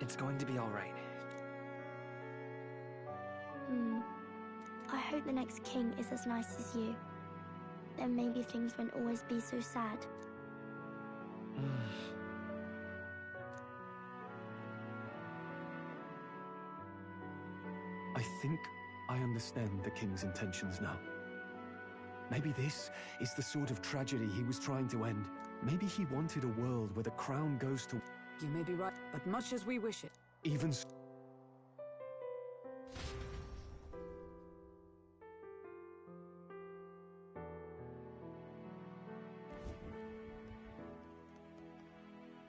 It's going to be all right. I hope the next king is as nice as you. Then maybe things won't always be so sad. I think I understand the king's intentions now. Maybe this is the sort of tragedy he was trying to end. Maybe he wanted a world where the crown goes to... You may be right, but much as we wish it. Even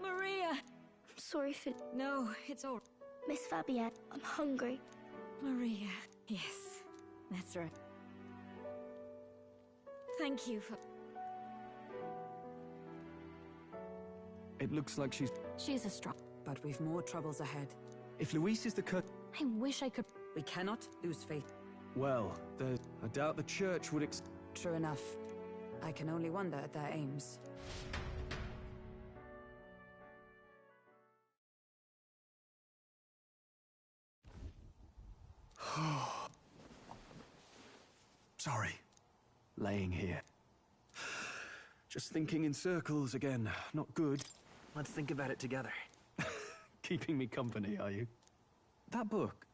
Maria! Sorry for... No, it's all... Miss Fabienne, I'm hungry. Maria. Yes, that's right. Thank you for... it looks like she's... She's a strong... But we've more troubles ahead. If Luis is the I wish I could... We cannot lose faith. well, I doubt the church would True enough. I can only wonder at their aims. Sorry. Laying here. Just thinking in circles again. Not good. Let's think about it together. Keeping me company, are you? That book.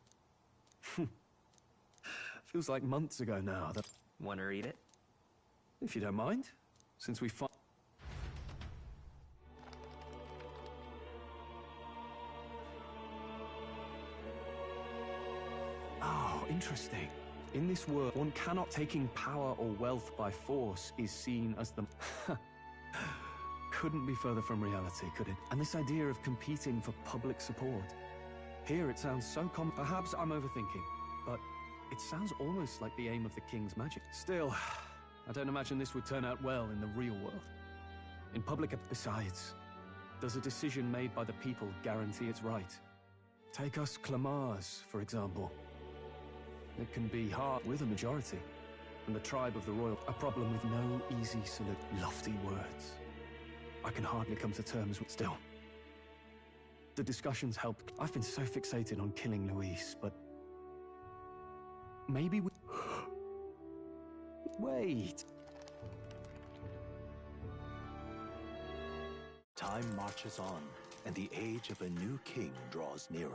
Feels like months ago now. That, Want to read it? if you don't mind, since we Oh, interesting. In this world, one cannot taking power or wealth by force is seen as the... Couldn't be further from reality, could it? And this idea of competing for public support. Here it sounds so perhaps I'm overthinking, but it sounds almost like the aim of the king's magic. Still, I don't imagine this would turn out well in the real world. In public, besides, does a decision made by the people guarantee it's right? Take us Clamars, for example. It can be hard with a majority, and the tribe of the royal, a problem with no easy solution. Lofty words. I can hardly come to terms with still. The discussions helped. I've been so fixated on killing Luis, but maybe we... Wait. Time marches on, and the age of a new king draws nearer.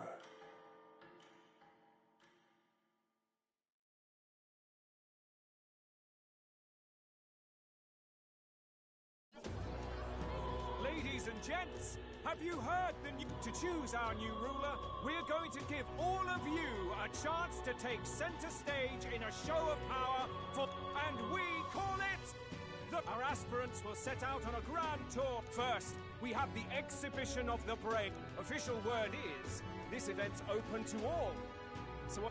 Ladies and gents, have you heard to choose our new ruler, we're going to give all of you a chance to take center stage in a show of power and we call it our aspirants will set out on a grand tour. First, we have the exhibition of the brave. Official word is, this event's open to all. So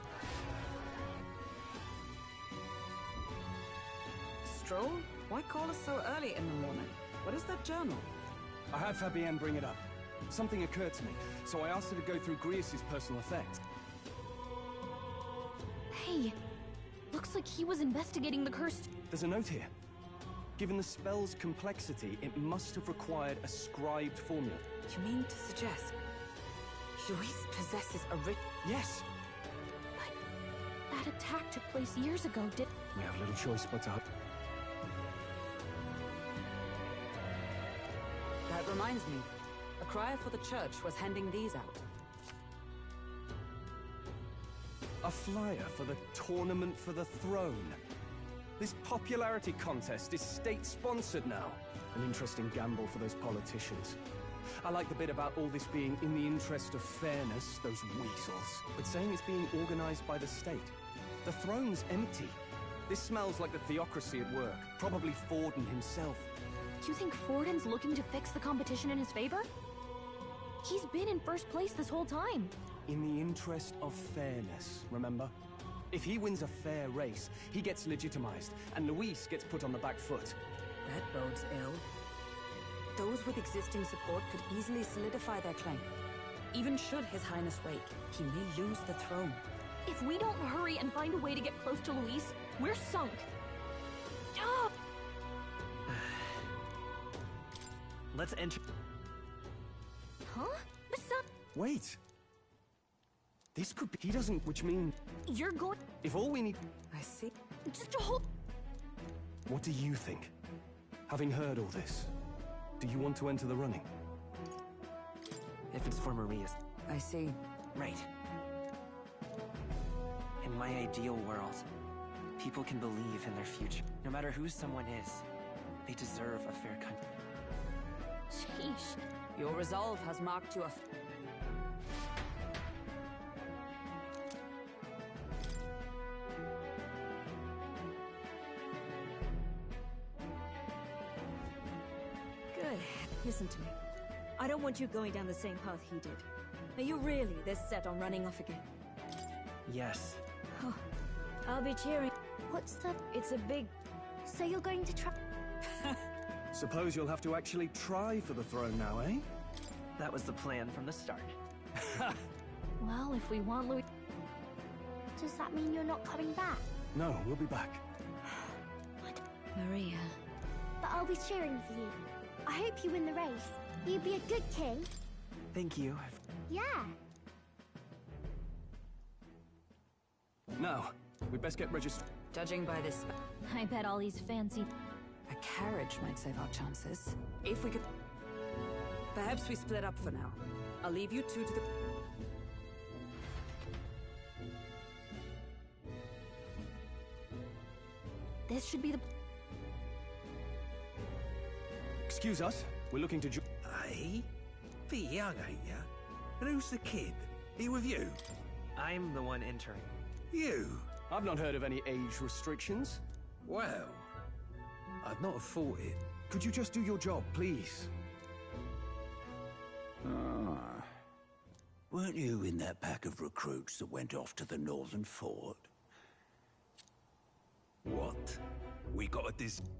Stroll? Why call us so early in the morning? What is that journal? I had Fabienne bring it up. Something occurred to me, so I asked her to go through Grius' personal effects. Hey, looks like he was investigating the cursed... There's a note here. Given the spell's complexity, it must have required a scribed formula. You mean to suggest Luis possesses a writ... Yes! But that attack took place years ago, We have little choice but to... That reminds me. A crier for the church was handing these out. A flyer for the Tournament for the Throne. This popularity contest is state-sponsored now. An interesting gamble for those politicians. I like the bit about all this being in the interest of fairness, those weasels. But saying it's being organized by the state. The throne's empty. This smells like the theocracy at work. Probably Forden himself. Do you think Forden's looking to fix the competition in his favor? He's been in first place this whole time. In the interest of fairness, remember? If he wins a fair race, he gets legitimized, and Luis gets put on the back foot. That bodes ill. Those with existing support could easily solidify their claim. Even should His Highness wake, he may lose the throne. If we don't hurry and find a way to get close to Luis, we're sunk. Ah! Let's enter... Huh? What's up? Wait! This could be... He doesn't, which means... You're going... If all we need... I see. Just to hold... What do you think? Having heard all this, do you want to enter the running? If it's for Maria's... I see. Right. In my ideal world, people can believe in their future. No matter who someone is, they deserve a fair country. Sheesh. Your resolve has marked you a... Good. Listen to me. I don't want you going down the same path he did. Are you really this set on running off again? Yes. Oh, I'll be cheering. What's the... It's a big... So you're going to try... Suppose you'll have to actually try for the throne now, eh? That was the plan from the start. Well, if we want Louis... Does that mean you're not coming back? No, we'll be back. Maria. But I'll be cheering for you. I hope you win the race. You'd be a good king. Thank you. Yeah. Now, we'd best get registered. Judging by this... I bet all these fancy... A carriage might save our chances. If we could... Perhaps we split up for now. I'll leave you two to the... This should be the... Excuse us, we're looking to... Aye? Bit young, ain't ya? And who's the kid? He with you? I'm the one entering. You? I've not heard of any age restrictions. Well, I'd not have thought it. Could you just do your job, please? Ah. Weren't you in that pack of recruits that went off to the northern fort? What? We got a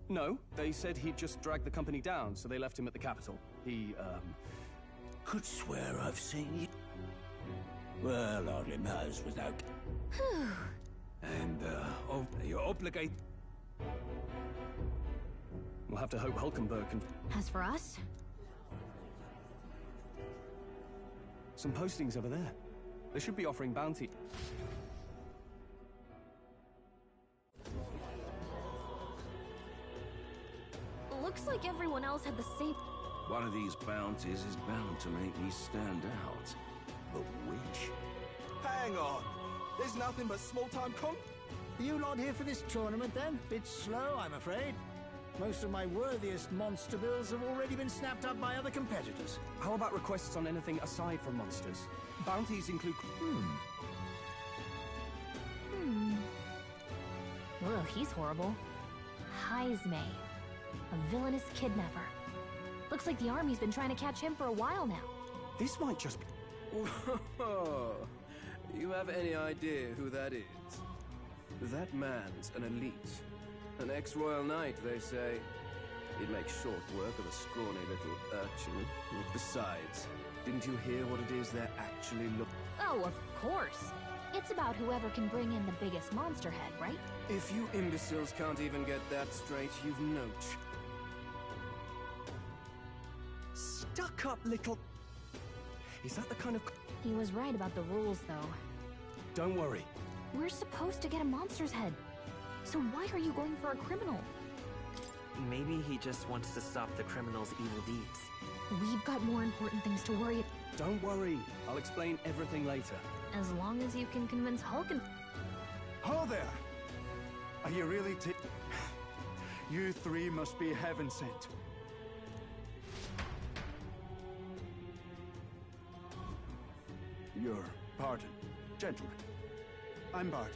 No, they said he'd just dragged the company down, so they left him at the capital. He, Could swear I've seen you. Well, hardly matters without... And, you're obligated... We'll have to hope Hulkenberg can... As for us, Some postings over there. They should be offering bounty. looks like everyone else had the same... One of these bounties is bound to make me stand out. But which? Hang on! There's nothing but small-time Are you lot here for this tournament, then? Bit slow, I'm afraid. Most of my worthiest monster bills have already been snapped up by other competitors. How about requests on anything aside from monsters? Bounties include... Ugh, he's horrible. Heisme. A villainous kidnapper. Looks like the army's been trying to catch him for a while now. This might just be... Whoa. You have any idea who that is? That man's an elite. An ex-royal knight, they say. He'd make short work of a scrawny little urchin. Besides, didn't you hear what it is they're actually looking... Oh, of course. It's about whoever can bring in the biggest monster head, right? If you imbeciles can't even get that straight, you've no Stuck-up little... Is that the kind of... He was right about the rules, though. Don't worry. We're supposed to get a monster's head. So why are you going for a criminal? Maybe he just wants to stop the criminal's evil deeds. We've got more important things to worry about. Don't worry. I'll explain everything later. As long as you can convince Hulken... Ho there! Are you really You three must be heaven sent. Your pardon, gentlemen. I'm Barton,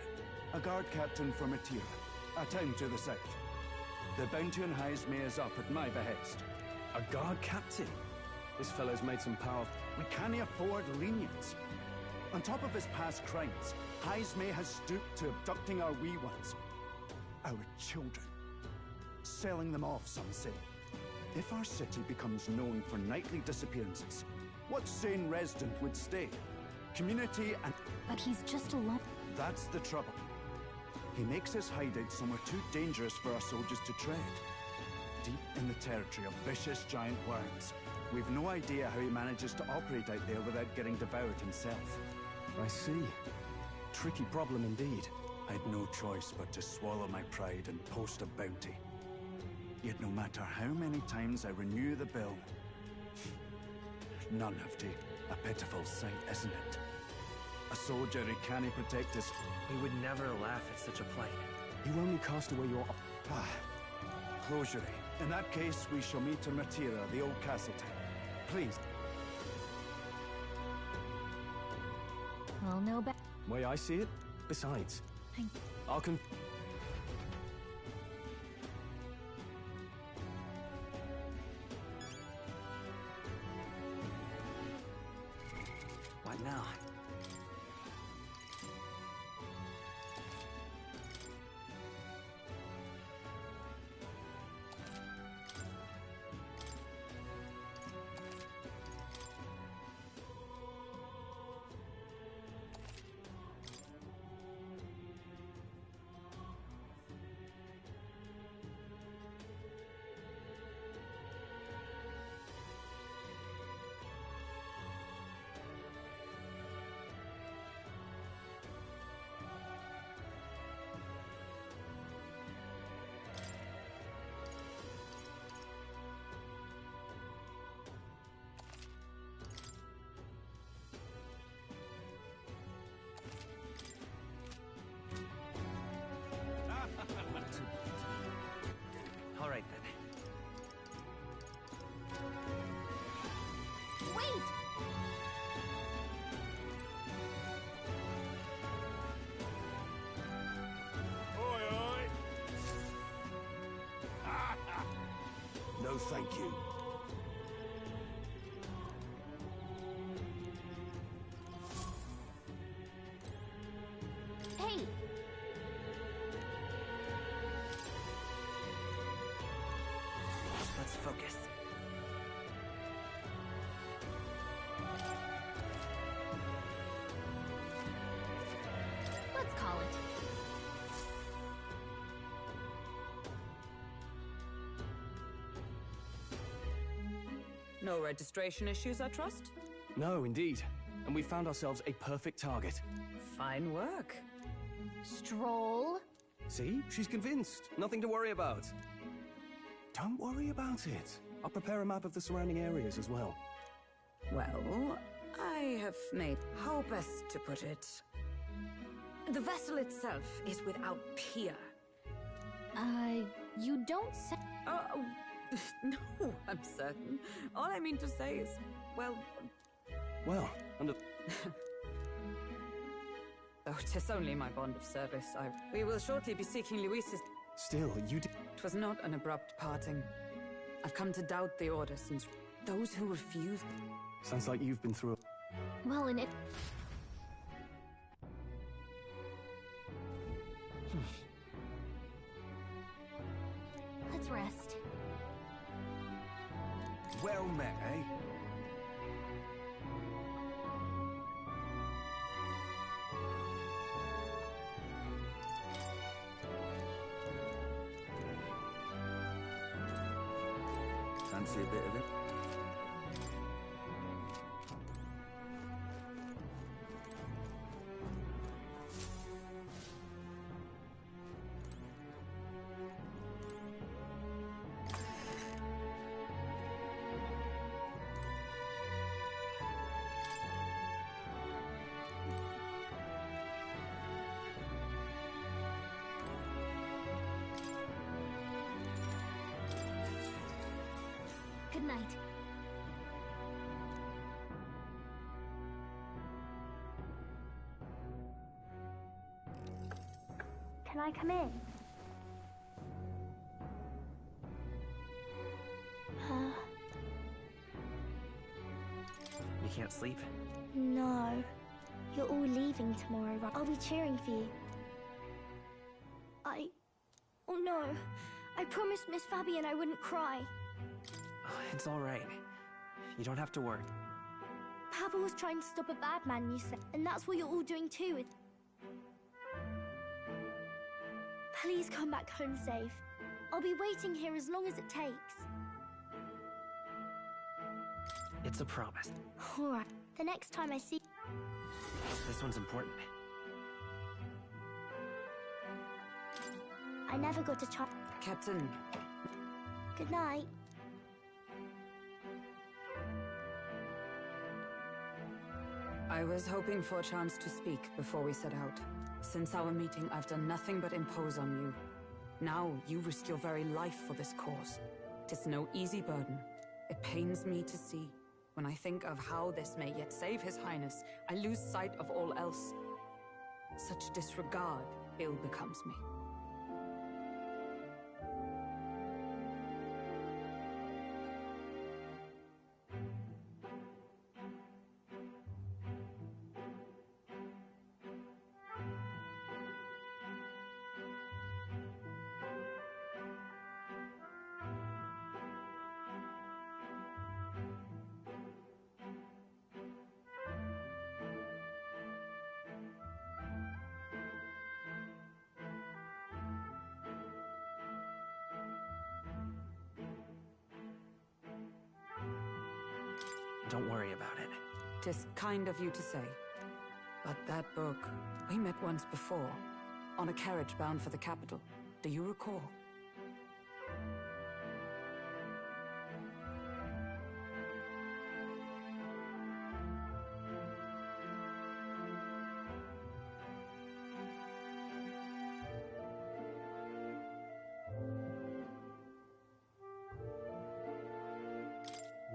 a guard captain from Atira, a town to the south. The bounty on Heisme is up at my behest. A guard captain? This fellow's made some power... We can't afford lenience. On top of his past crimes, Heisme has stooped to abducting our wee ones. Our children. Selling them off, some say. If our city becomes known for nightly disappearances, what sane resident would stay? Community and... But he's just alone. That's the trouble. He makes his hideout somewhere too dangerous for our soldiers to tread. Deep in the territory of vicious giant worms. We've no idea how he manages to operate out there without getting devoured himself. I see. Tricky problem indeed. I had no choice but to swallow my pride and post a bounty. Yet no matter how many times I renew the bill, none have taken. A pitiful sight, isn't it? A soldier who can't protect his... We would never laugh at such a plight. You only cast away your... Closure. In that case, we shall meet in Matira, the old Castleton. Please. Well, no bet. Way I see it, besides, I'll What now? All right, then. Wait! Oi, oi! No, thank you. Hey! Let's focus. Let's call it. No registration issues, I trust? No, indeed. And we found ourselves a perfect target. Fine work. Stroll. See? She's convinced. Nothing to worry about. Don't worry about it. I'll prepare a map of the surrounding areas as well. Well, I have made... How best to put it? The vessel itself is without peer. You don't say... Oh, no, I'm certain. All I mean to say is, well... Well, under... Oh, 'tis only my bond of service. We will shortly be seeking Luis's... Still, you did... It was not an abrupt parting. I've come to doubt the order since those who refused... Sounds like you've been through... Well, and it... Let's rest. Well met, eh? Fancy a bit of it? Good night. Can I come in? You can't sleep? No. You're all leaving tomorrow, right? I'll be cheering for you. Oh no. I promised Miss Fabian I wouldn't cry. Oh, it's all right. You don't have to worry. Pavel was trying to stop a bad man, you said. And that's what you're all doing too. Please come back home safe. I'll be waiting here as long as it takes. It's a promise. All right. The next time I see... This one's important. I never got a chance. Captain. Good night. I was hoping for a chance to speak before we set out. Since our meeting, I've done nothing but impose on you. Now, you risk your very life for this cause. 'Tis no easy burden. It pains me to see. When I think of how this may yet save His Highness, I lose sight of all else. Such disregard ill becomes me. Don't worry about it. 'Tis kind of you to say. But that book, we met once before, on a carriage bound for the capital. Do you recall?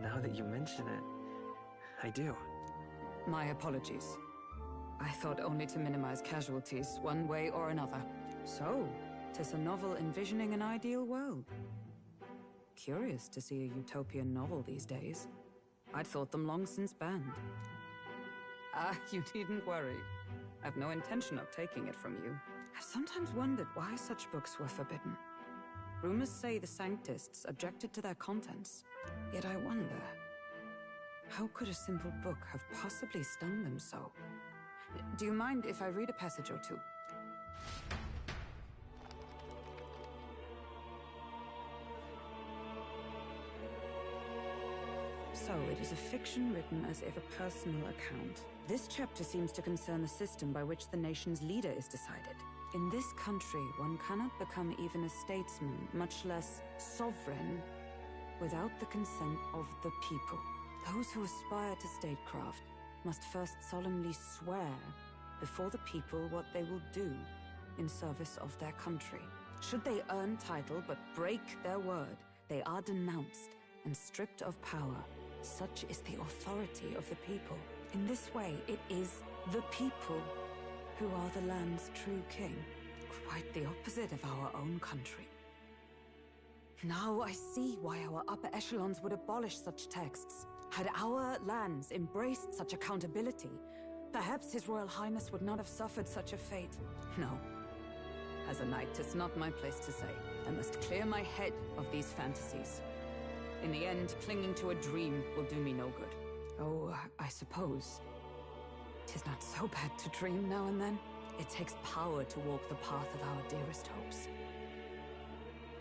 Now that you mention it, I do. My apologies. I thought only to minimize casualties, one way or another. So, 'tis a novel envisioning an ideal world. Curious to see a utopian novel these days. I'd thought them long since banned. Ah, you needn't worry. I've no intention of taking it from you. I've sometimes wondered why such books were forbidden. Rumors say the Sanctists objected to their contents. Yet I wonder, how could a simple book have possibly stung them so? Do you mind if I read a passage or two? So, it is a fiction written as if a personal account. This chapter seems to concern the system by which the nation's leader is decided. In this country, one cannot become even a statesman, much less sovereign, without the consent of the people. Those who aspire to statecraft must first solemnly swear before the people what they will do in service of their country. Should they earn title but break their word, they are denounced and stripped of power. Such is the authority of the people. In this way, it is the people who are the land's true king. Quite the opposite of our own country. Now I see why our upper echelons would abolish such texts. Had our lands embraced such accountability, perhaps His Royal Highness would not have suffered such a fate. No. As a knight, 'tis not my place to say. I must clear my head of these fantasies. In the end, clinging to a dream will do me no good. Oh, I suppose 'tis not so bad to dream now and then. It takes power to walk the path of our dearest hopes.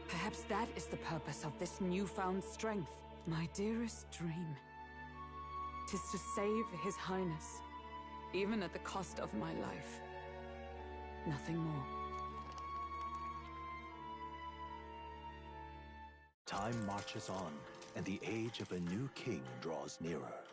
Perhaps that is the purpose of this newfound strength. My dearest dream. 'Tis to save His Highness, even at the cost of my life. Nothing more. Time marches on, and the age of a new king draws nearer.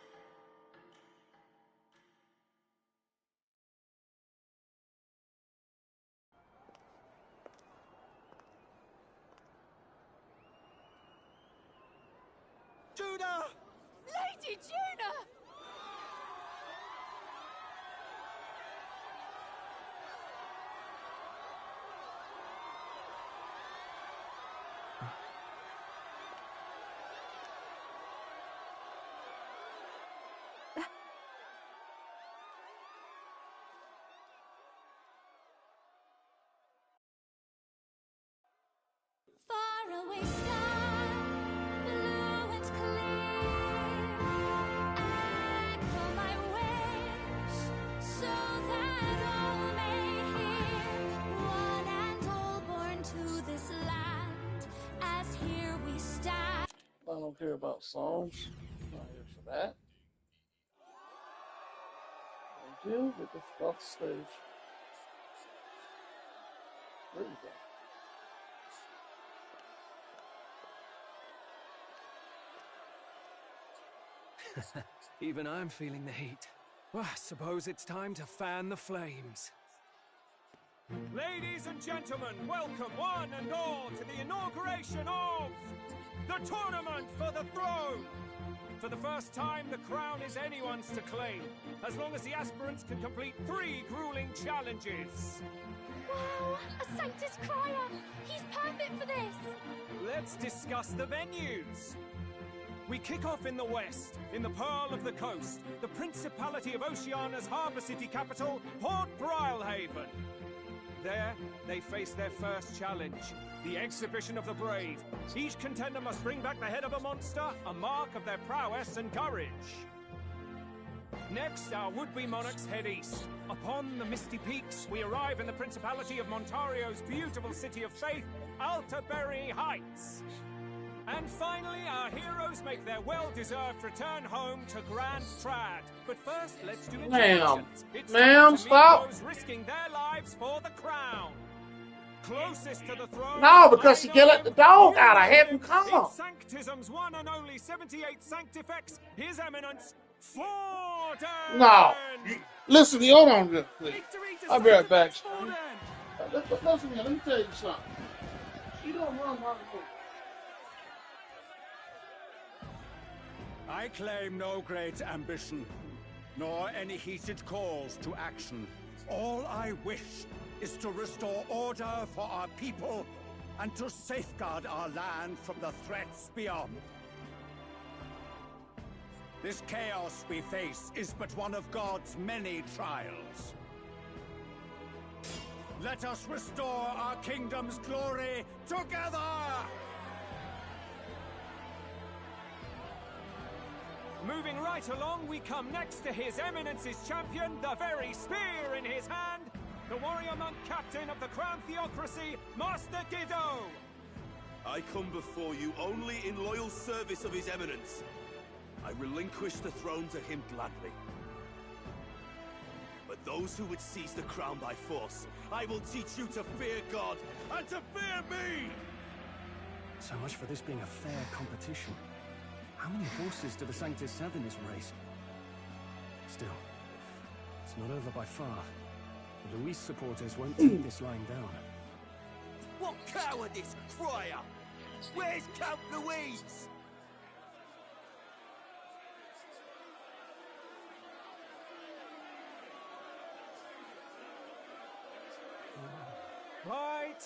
Juna! Lady Juna! Far away sky, blue and clear. Echo my wish, so that all may hear. One and all born to this land, as here we stand. I don't care about songs. I'm not here for that. Deal with the fourth stage. There you go. Even I'm feeling the heat. Well, I suppose it's time to fan the flames. Ladies and gentlemen, welcome one and all to the inauguration of the Tournament for the Throne! For the first time, the crown is anyone's to claim, as long as the aspirants can complete 3 grueling challenges. Wow, a Sanctus Crier! He's perfect for this! Let's discuss the venues. We kick off in the west, in the Pearl of the Coast, the Principality of Oceania's harbour city capital, Port Brilehaven. There, they face their first challenge, the Exhibition of the Brave. Each contender must bring back the head of a monster, a mark of their prowess and courage. Next, our would-be monarchs head east. Upon the misty peaks, we arrive in the Principality of Montario's beautiful city of faith, Altaberry Heights. And finally, our heroes make their well-deserved return home to Grand Trad. But first, let's do introductions. Ma'am, stop. Those risking their lives for the crown. Closest to the throne. No, because you can let the dog out. I had him come. In Sanctism's one and only 78 Sanctifex, His Eminence, Forden. No. Listen to me. Hold on just please. I'll be right back. Listen to me. Let me tell you something. You don't run my book. I claim no great ambition, nor any heated calls to action. All I wish is to restore order for our people and to safeguard our land from the threats beyond. This chaos we face is but one of God's many trials. Let us restore our kingdom's glory together! Moving right along, we come next to His Eminence's champion, the very spear in his hand, the warrior monk captain of the Crown Theocracy, Master Guido. I come before you only in loyal service of His Eminence. I relinquish the throne to him gladly. But those who would seize the crown by force, I will teach you to fear God and to fear me! So much for this being a fair competition. How many horses do the Sanctus have in this race? Still, it's not over by far. The Luis supporters won't take this lying down. What cowardice, Crier! Where's Count Louise?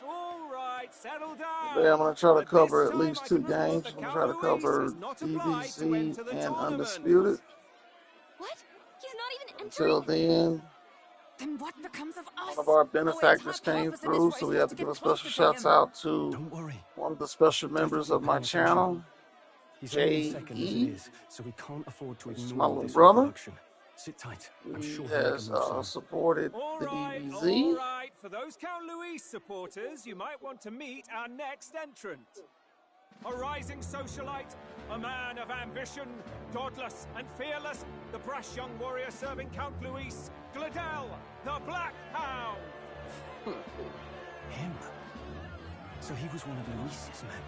All right, settle down. Yeah, I'm going to try to cover at least 2 games. I'm going to try to cover DBZ and Undisputed. What? He's not even Until then, what becomes of us? one of our benefactors came through, so we have to give a special shout out to one of the special members of my channel, J.E. So we can't afford to This is ignore my little this brother. reproduction. Sit tight. I'm He sure has supported the DBZ. All right, for those Count Louis supporters, you might want to meet our next entrant. A rising socialite, a man of ambition, godless and fearless, the brash young warrior serving Count Louis, Gladel, the Black Hound. Him? So he was one of Luis's men.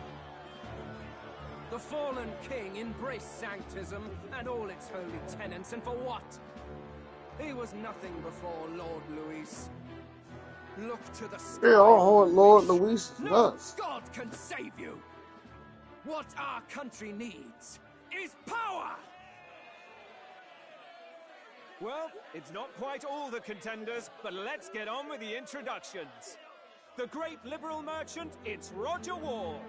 The fallen king embraced Sanctism and all its holy tenets, and for what? He was nothing before Lord Luis. Look to the sky. Yeah, oh, Lord Luis is nuts. God can save you. What our country needs is power. Well, it's not quite all the contenders, but let's get on with the introductions. The great liberal merchant, it's Roger Ward.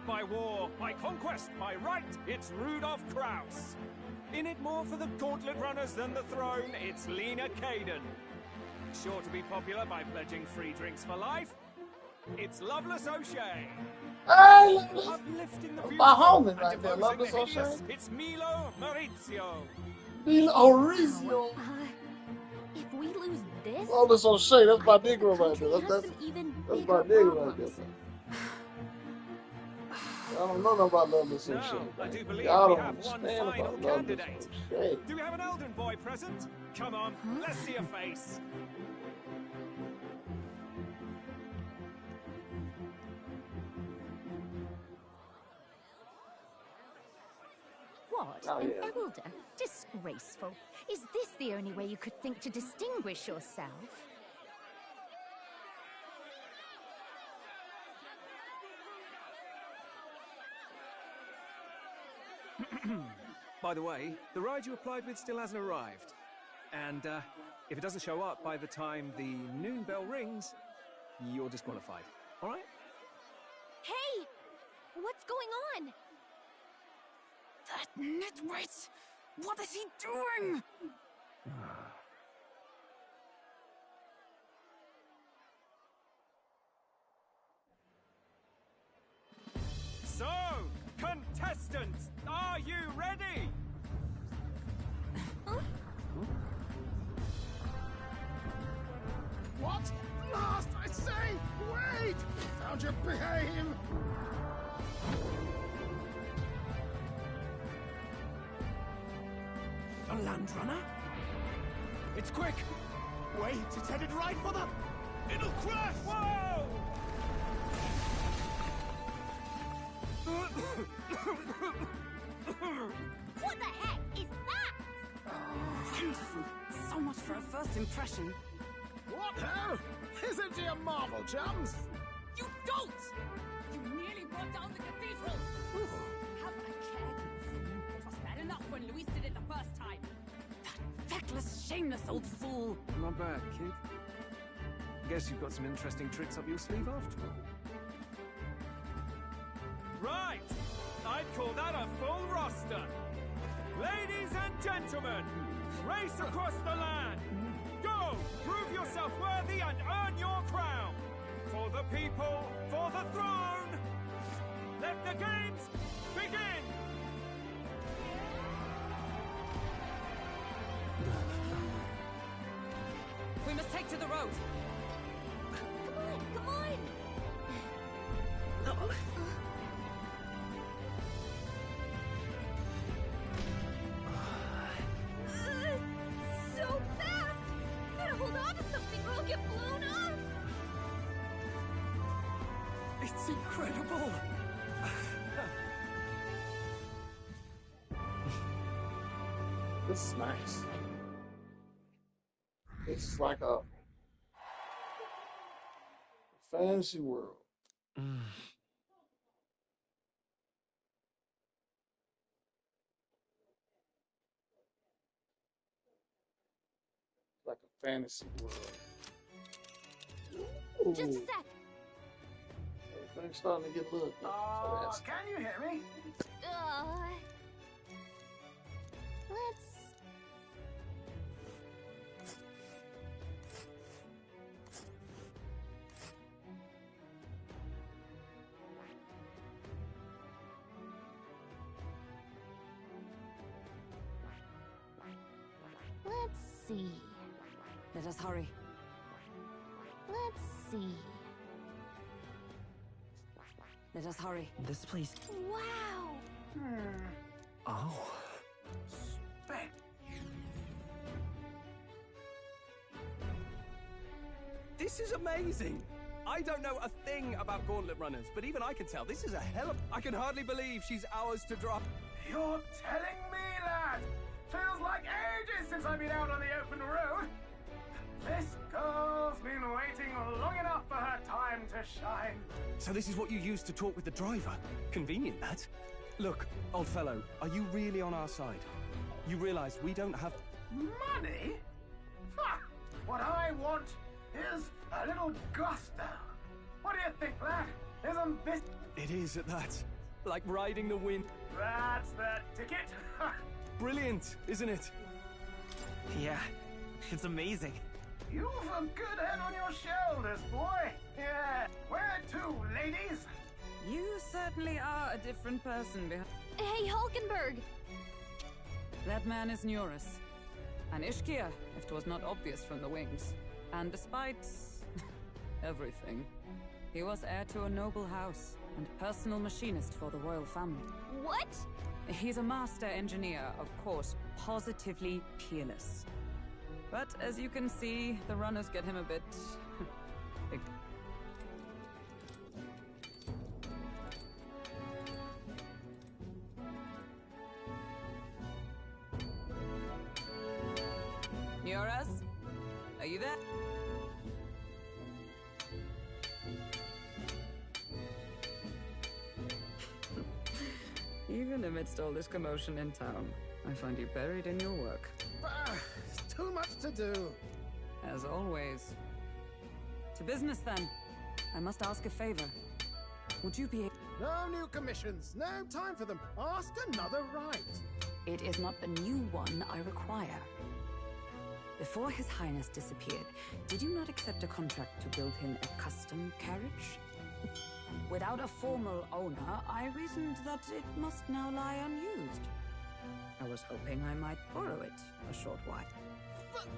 By war, by conquest, by right, it's Rudolph Kraus. In it more for the gauntlet runners than the throne, it's Lena Caden. Sure to be popular by pledging free drinks for life, it's Loveless O'Shea. Hey, Uplifting the my homie beautiful right and there, deposing Loveless the hideous, O'Shea. it's Milo Maurizio. Milo Maurizio. If we lose this, Loveless O'Shea, that's my Negro right there. That's my Negro right there. don't know about Love This Now, Shade. I do believe Y'all we don't have one understand final about Love This candidate. Shade. Do we have an Elden boy present? Come on, let's see a face. What? Oh, An yeah. elder? Disgraceful. Is this the only way you could think to distinguish yourself? By the way, the ride you applied with still hasn't arrived. And if it doesn't show up by the time the noon bell rings, you're disqualified. All right? Hey! What's going on? That nitwit! What is he doing? So, contestants, are you ready? What? Last, I say! Wait! Found your behave! A land runner? It's quick! Wait, it's headed right for the... It'll crash! Whoa! What the heck is that? Wonderful. So much for a first impression. What ho? Isn't he a marvel, chums? You don't! You nearly brought down the cathedral! Have a care, you fool. It was bad enough when Luis did it the first time. Feckless, shameless old fool. Not bad, kid. Guess you've got some interesting tricks up your sleeve after all. Right! I'd call that a full roster. Ladies and gentlemen, race across the land. Go! Prove yourself worthy and earn your crown. For the people, for the throne. Let the games begin! We must take to the road. Come on! So fast! Gotta hold on to something or I'll get blown up! It's incredible! This is nice. It's like a fantasy world. Like a fantasy world. Ooh. Just a sec. Everything's starting to get a little. Can you hear me? Let's... Let's see. Let us hurry. Let's see. Let us hurry. This place... Wow! Oh. This is amazing! I don't know a thing about gauntlet runners, but even I can tell this is a hell of... I can hardly believe she's ours to drop. You're telling me, lad? Feels like ages since I've been out on the open road. This girl's been waiting long enough for her time to shine. So this is what you used to talk with the driver? Convenient, that. Look, old fellow, are you really on our side? You realize we don't have... Money? Ha! What I want is a little gusto. What do you think, lad? Isn't this... It is at that. Like riding the wind. That's the ticket. Brilliant, isn't it? Yeah, it's amazing. You've a good head on your shoulders, boy. Yeah. Where to, ladies? You certainly are a different person behind. Hey, Hulkenberg! That man is Neurus. An Ishkia, if 'twas not obvious from the wings. And despite everything, he was heir to a noble house and personal machinist for the royal family. What? He's a master engineer, of course, positively peerless. But as you can see, the runners get him a bit... Nioras? Are you there? Even amidst all this commotion in town, I find you buried in your work. It's too much to do. As always. To business, then. I must ask a favor. Would you be... No new commissions. No time for them. Ask another right. It is not a new one I require. Before His Highness disappeared, did you not accept a contract to build him a custom carriage? Without a formal owner, I reasoned that it must now lie unused. I was hoping I might borrow it a short while. But,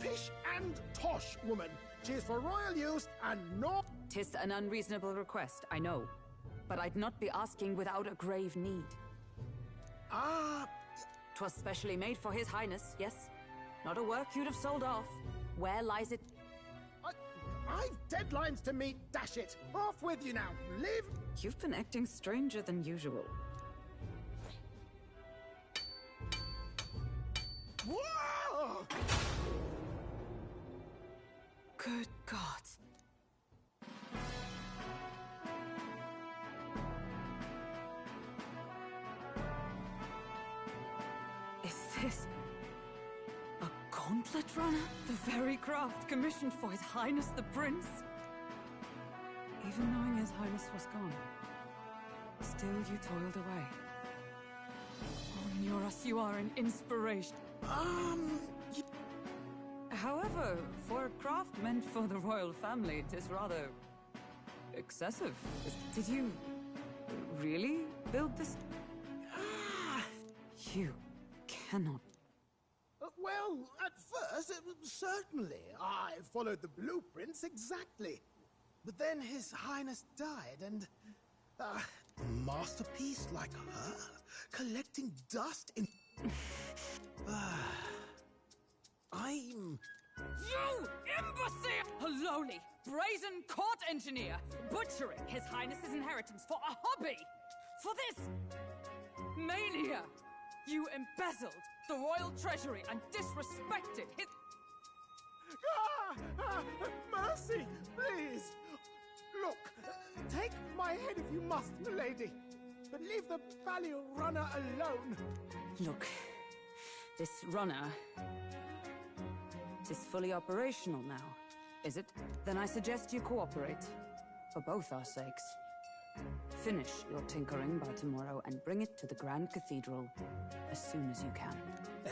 pish and tosh, woman. She is for royal use and not... 'Tis an unreasonable request, I know. But I'd not be asking without a grave need. Ah... 'Twas specially made for His Highness, yes? Not a work you'd have sold off. Where lies it? I've deadlines to meet, dash it! Off with you now! Live! You've been acting stranger than usual. Whoa! Good God. Is this... a gauntlet runner? The very craft commissioned for His Highness the Prince? Even knowing His Highness was gone, still you toiled away. Oh, Nioras, you are an inspiration. However, for a craft meant for the royal family, it is rather... excessive. Did you... really build this? You cannot... Well, at first, certainly. I followed the blueprints exactly. But then His Highness died, and... a masterpiece like her, collecting dust in... I'm... You imbecile! Haloni, brazen court engineer, butchering His Highness's inheritance for a hobby! For this... mania! You embezzled the royal treasury and disrespected his... mercy, please! Look, take my head if you must, milady, but leave the Palio runner alone. Look, this runner... it is fully operational now, is it? Then I suggest you cooperate, for both our sakes. Finish your tinkering by tomorrow and bring it to the Grand Cathedral as soon as you can. Eh?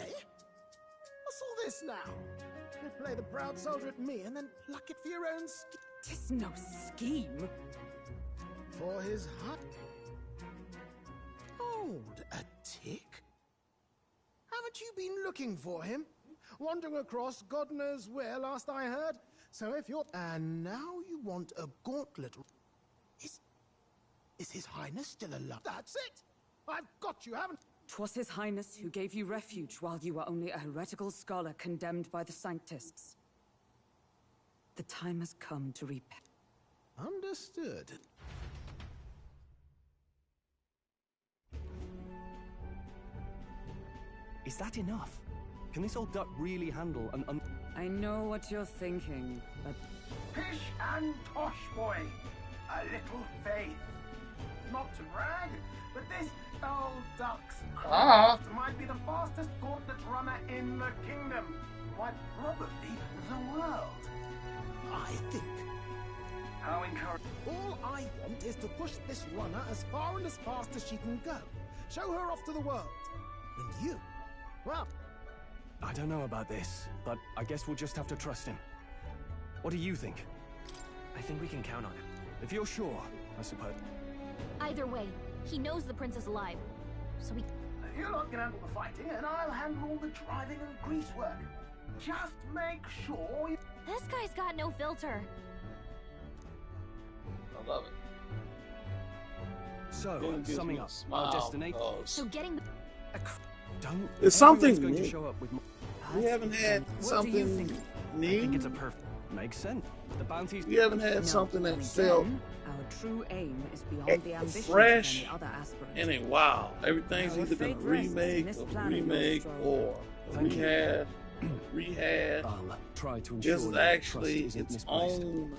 What's all this now? You play the proud soldier at me and then pluck it for your own scheme. 'Tis no scheme. For His Hold a tick. Haven't you been looking for him? Wandering across God knows where last I heard. So if you're... And now you want a gauntlet... Is His Highness still alive? That's it! I've got you, haven't... 'Twas His Highness who gave you refuge while you were only a heretical scholar condemned by the Sanctists. The time has come to repay. Understood. Is that enough? Can this old duck really handle an I know what you're thinking, but... Pish and tosh, boy. A little faith. Not to brag, but this old duck's craft might be the fastest gauntlet runner in the kingdom. Quite probably the world. I think. How encouraging. All I want is to push this runner as far and as fast as she can go. Show her off to the world. And you, well... I don't know about this, but I guess we'll just have to trust him. What do you think? I think we can count on him. If you're sure, I suppose. Either way, he knows the prince is alive. So we... You lot can handle the fighting, and I'll handle all the driving and grease work. Just make sure you... This guy's got no filter. I love it. So, summing up, our destination. So getting the... Don't. It's something going new. to show up with more. We haven't had something new. I think it's a perfect. Makes sense. The bounties. We haven't had something that felt Our true aim is beyond the ambitions fresh of any other aspirant. in a while. Everything's Our either been a fate rests in remake, this a planet remake, of or a rehab. Try to ensure This is your actually trust isn't its misplaced. own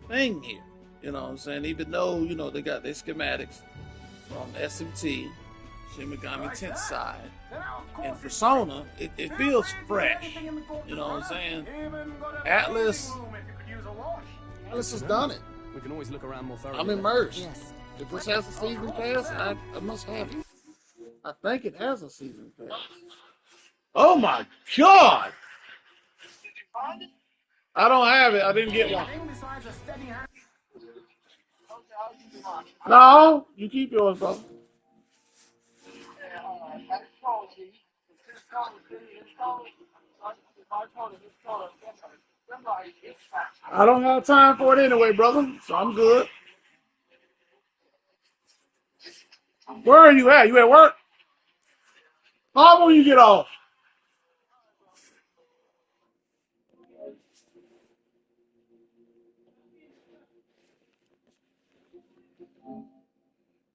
thing here. You know what I'm saying? Even though, you know, they got their schematics from SMT, Shin Megami Tensei, and Persona, it feels fresh. You know what I'm saying? Atlas has done it. We can always look around more thoroughly. I'm immersed. If this has a season pass, I must have it. I think it has a season pass. Oh my God! I don't have it. I didn't get one. No, you keep yours, brother. I don't have time for it anyway, brother, so I'm good. Where are you at? You at work? How will you get off?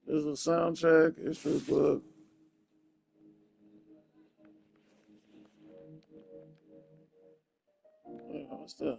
There's a soundtrack, issue book. What's this?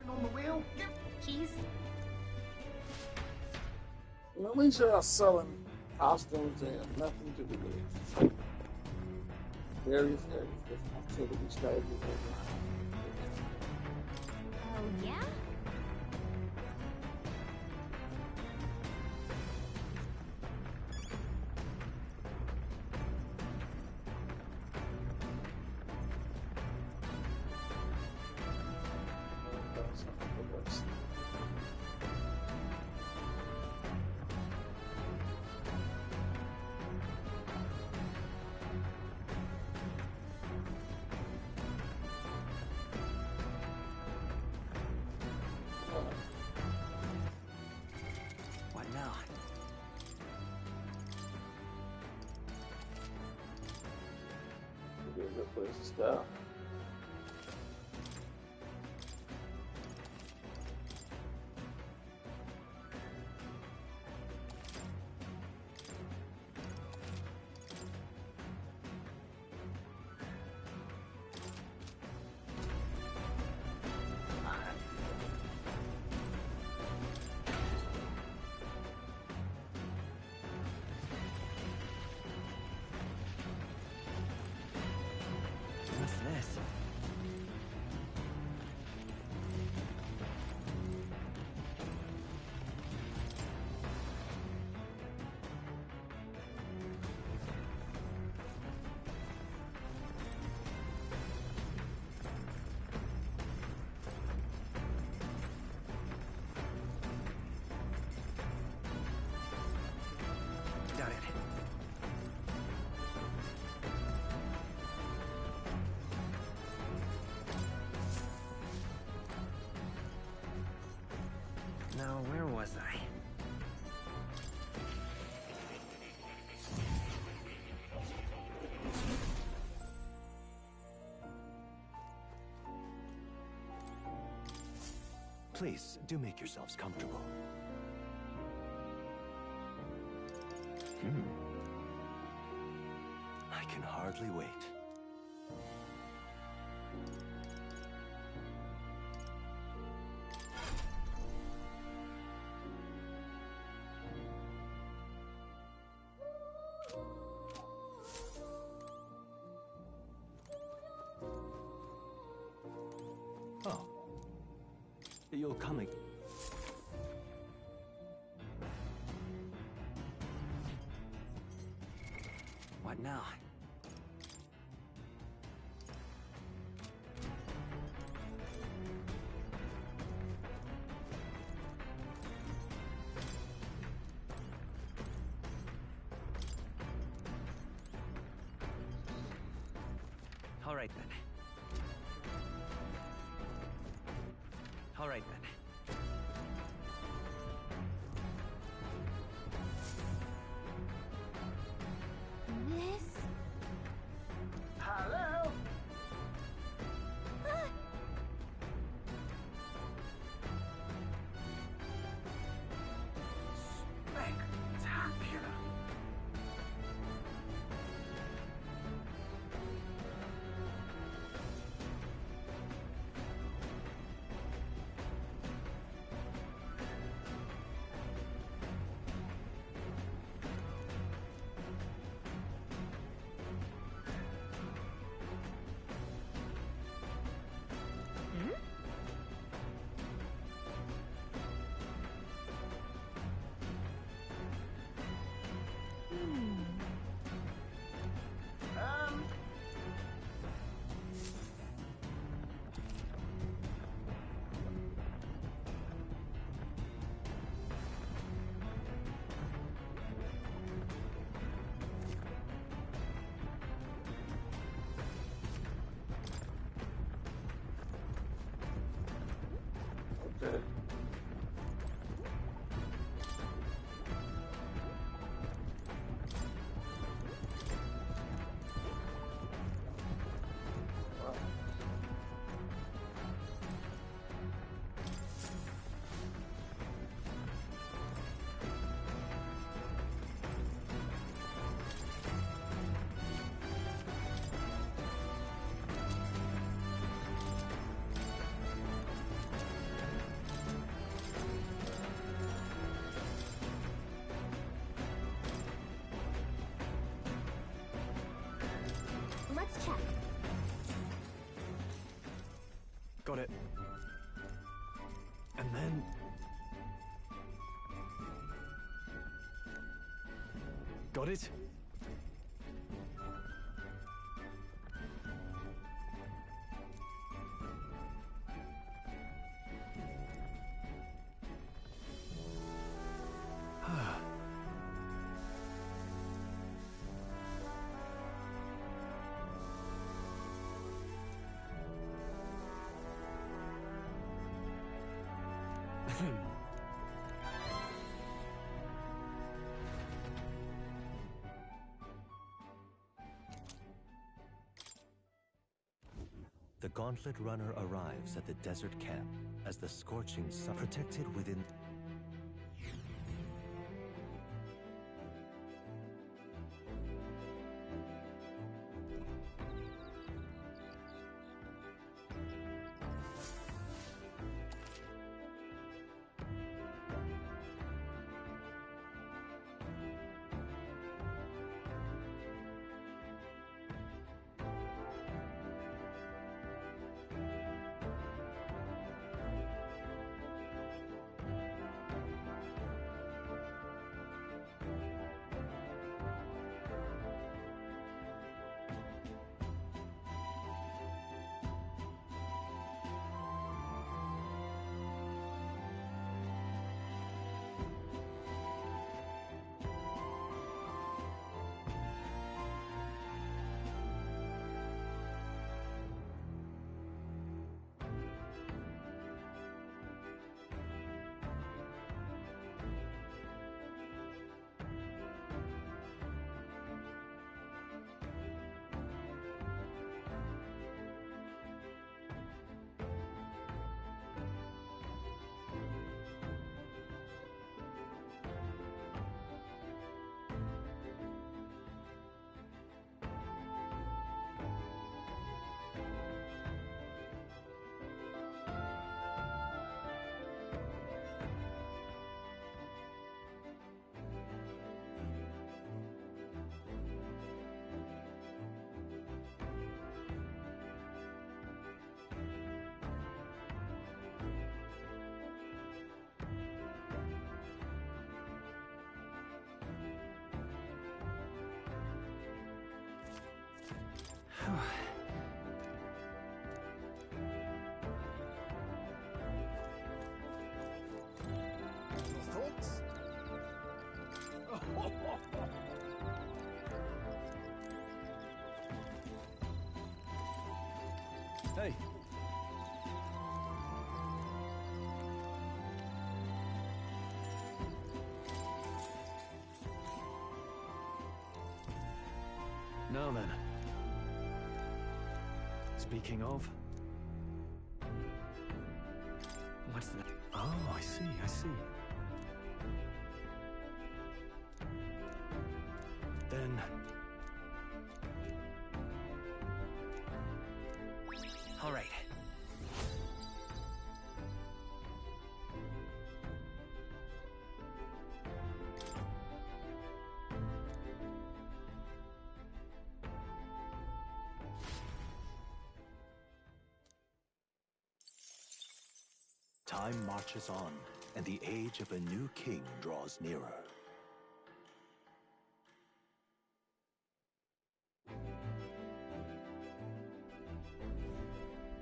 On the wheel. Keys? At least they are selling costumes and nothing to do with it. Various areas, different activity stages. Oh, yeah? What now? It'd be a good place to stop. What's this? Got it. Now, where was I? Please, do make yourselves comfortable. hardly wait. Oh. You're coming. What now? All right then. All right then. This? Hello? Spectacular. Okay. Let's check. Got it. And then... Got it? The Gauntlet Runner arrives at the desert camp as the scorching sun protected within. Hey. Now then. Speaking of... What's that? Oh, I see, I see. Then... All right. Time marches on, and the age of a new king draws nearer.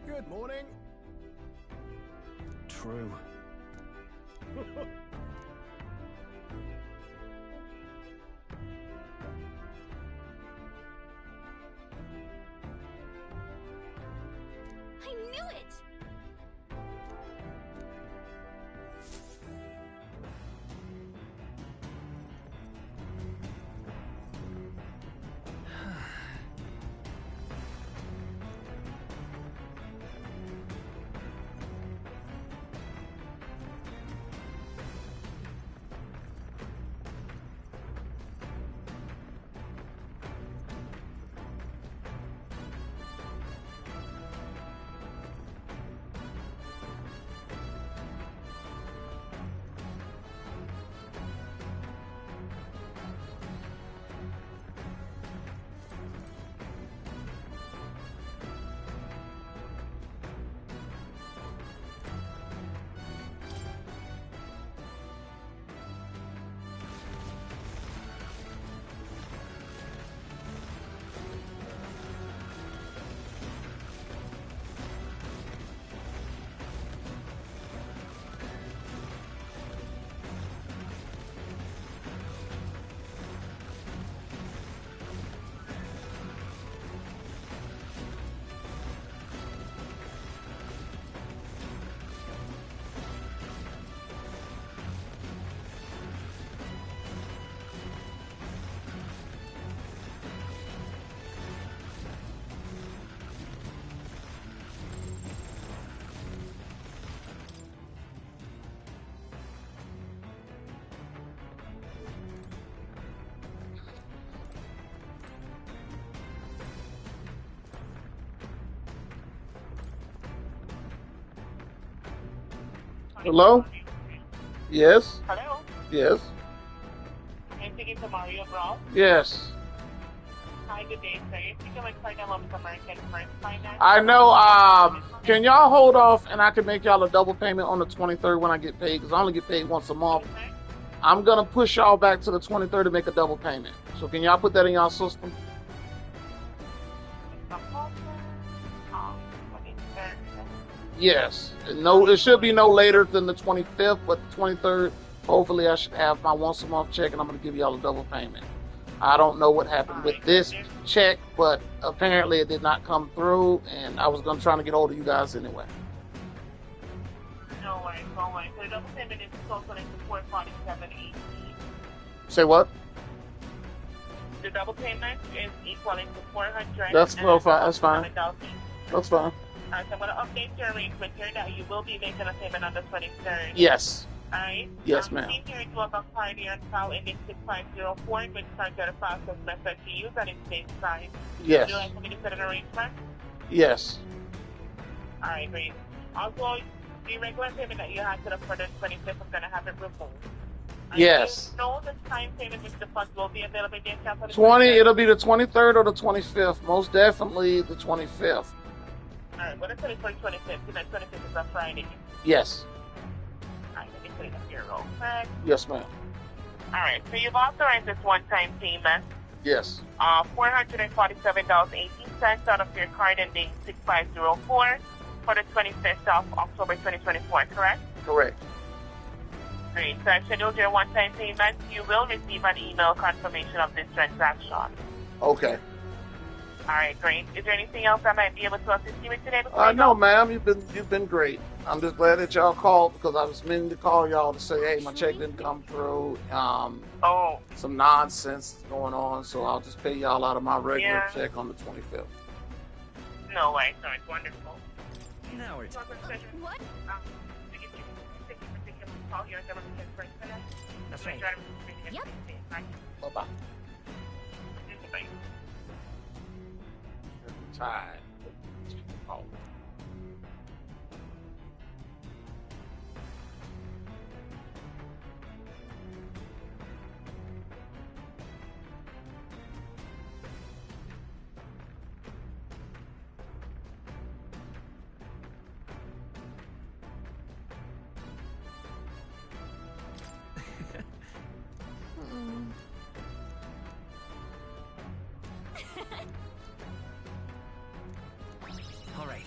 Good morning. True. I knew it! Hello? Yes? Hello? Yes? I'm speaking to Mario Brawl. Yes. Hi, good day, sir. You're speaking with Cardinal with American First Finance. I know, can y'all hold off and I can make y'all a double payment on the 23rd when I get paid, because I only get paid once a month. I'm going to push y'all back to the 23rd to make a double payment. So can y'all put that in y'all system? Yes. No, it should be no later than the 25th, but the 23rd, hopefully I should have my once a month check and I'm going to give y'all a double payment. I don't know what happened with this check, but apparently it did not come through, and I was going to try to get hold of you guys anyway. No worries, no worries. So the double payment is totaling to $447.18. Say what? The double payment is equaling to $400. That's fine. That's fine. That's fine. Alright, so I'm going to update your arrangement here that you will be making a payment on the 23rd. Yes. Alright? Yes, ma'am. I'm here to have a card here on file ending 6504, which is the fastest method to use, and it's state size. Yes. Would you like for me to set an arrangement? Yes. Alright, great. Also, the regular payment that you had to the for the 25th, I'm going to have it removed. Yes. You know the time payment which the funds will be available in the account for the 20, it'll be the 23rd or the 25th. Most definitely the 25th. Alright, what is it for the 25th? The 25th is a Friday. Yes. Alright, let me put it up here real quick. Yes, ma'am. Alright, so you've authorized this one-time payment. Yes. $447.18 out of your card ending 6504 for the 25th of October 2024, correct? Correct. Great. So I've scheduled your one-time payment. You will receive an email confirmation of this transaction. Okay. Alright, great. Is there anything else I might be able to assist you with today? No, ma'am. You've been great. I'm just glad that y'all called because I was meaning to call y'all to say, hey, my check didn't come through. Some nonsense going on, so I'll just pay y'all out of my regular check on the 25th. No way. So it's wonderful. Now we're talking. What? Thank you for taking the call here at Government Break Center. That's right. Yep. Bye-bye. Bye. Time. Oh. All right.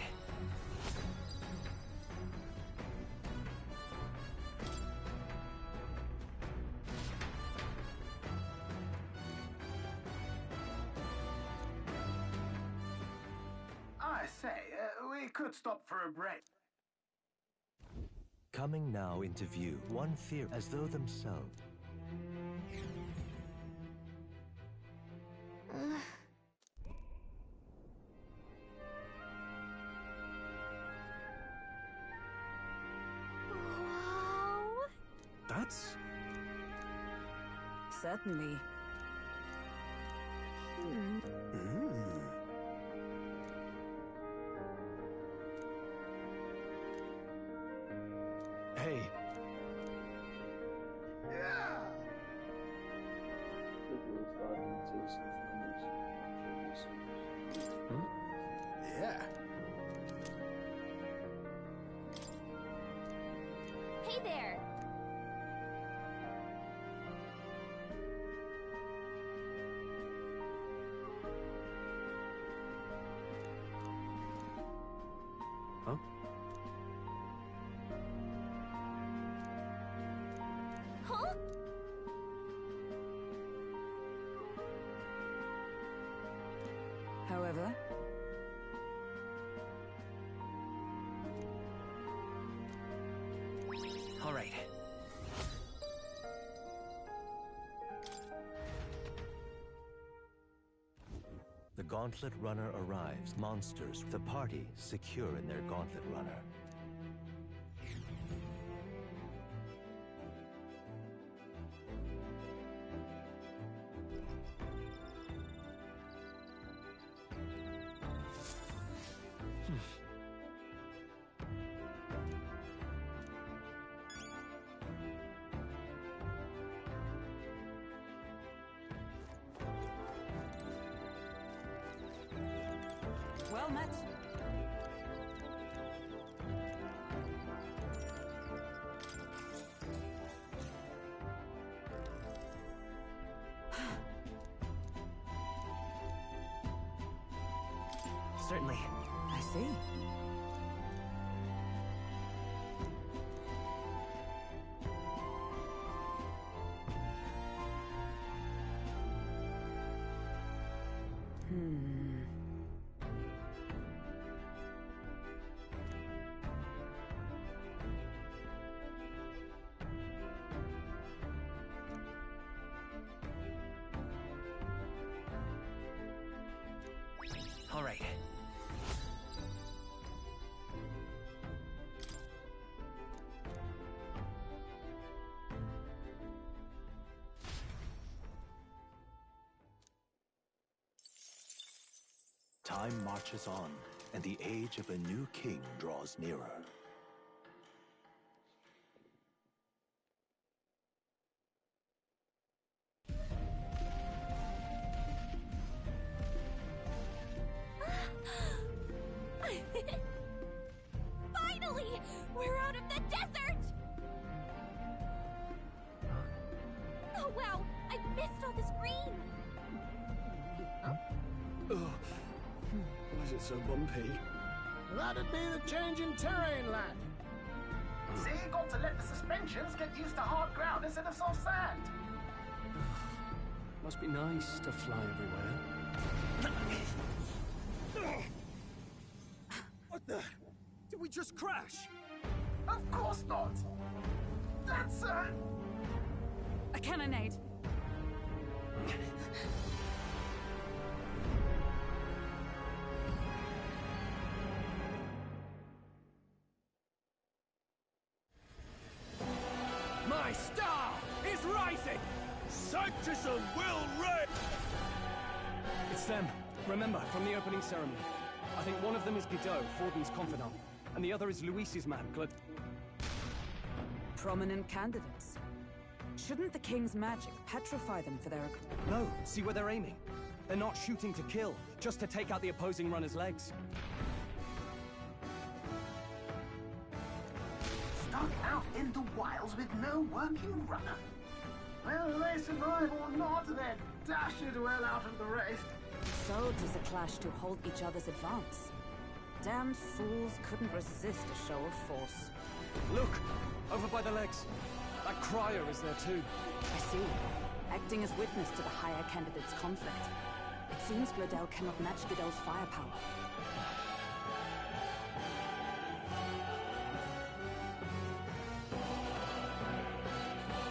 I say, we could stop for a break. Coming now into view, one fear as though themselves. That's... Certainly. Hey. Yeah. Hey there! Huh? Huh? However, All right. The Gauntlet Runner arrives. Monsters, the party, secure in their Gauntlet Runner. well met. Certainly. I see. All right. Time marches on, and the age of a new king draws nearer. Finally! We're out of the desert! Oh wow, I missed all this green! Why is it so bumpy? That'd be the change in terrain, lad. See, you got to let the suspensions get used to hard ground instead of soft sand. Must be nice to fly everywhere. just crash? Of course not! That's, a cannonade. My star is rising! Sanctism will reign! It's them. Remember, from the opening ceremony. I think one of them is Guido, Forden's confidant, and the other is Luis's man, Prominent candidates. Shouldn't the king's magic petrify them for their... No, see where they're aiming. They're not shooting to kill, just to take out the opposing runner's legs. Stuck out in the wilds with no working runner. Whether they survive or not, they're dashed well out of the race. So does the clash to hold each other's advance. Damned fools couldn't resist a show of force. Look! Over by the legs. That crier is there too. I see. Acting as witness to the higher candidate's conflict. It seems Glodell cannot match Guido's firepower.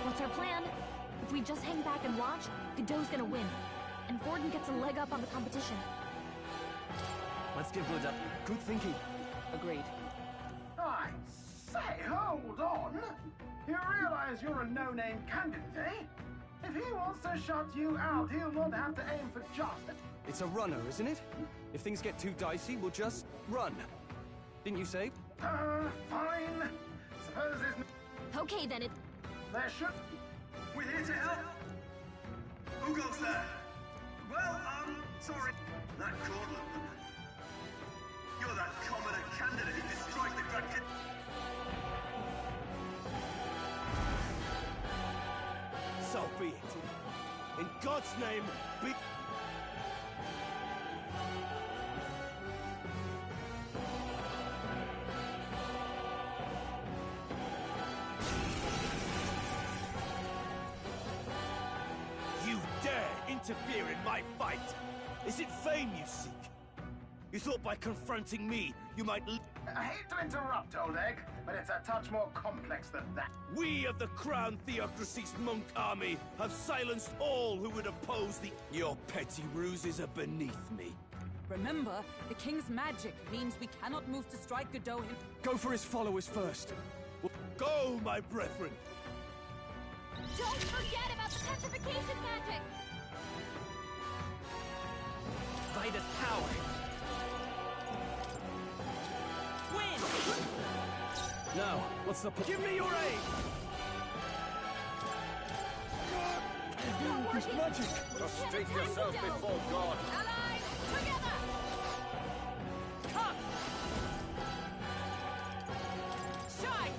What's our plan? If we just hang back and watch, Godot's gonna win. And Forden gets a leg up on the competition. Let's give Glodell. Good thinking. Agreed. I say, hold on! You realize you're a no-name candidate, eh? If he wants to shut you out, he'll not have to aim for justice. It's a runner, isn't it? If things get too dicey, we'll just run. Didn't you say? Fine. Suppose there's... Okay, then it... There should... We're here to help. Who goes there? Well, sorry. That Cortland. You're that commoner candidate who destroyed the Grand Kid. So be it. In God's name, be... You dare interfere in my fight? Is it fame you seek? You thought by confronting me, you might... I hate to interrupt, Old Egg, but it's a touch more complex than that. We of the Crown Theocracy's monk army have silenced all who would oppose the... Your petty ruses are beneath me. Remember, the king's magic means we cannot move to strike Godot him. Go for his followers first. Go, my brethren! Don't forget about the petrification magic! Vida's power! Win! Now, what's the... Give me your aid! His magic! Prostrate yourself before God! Allies, together! Come! Shine!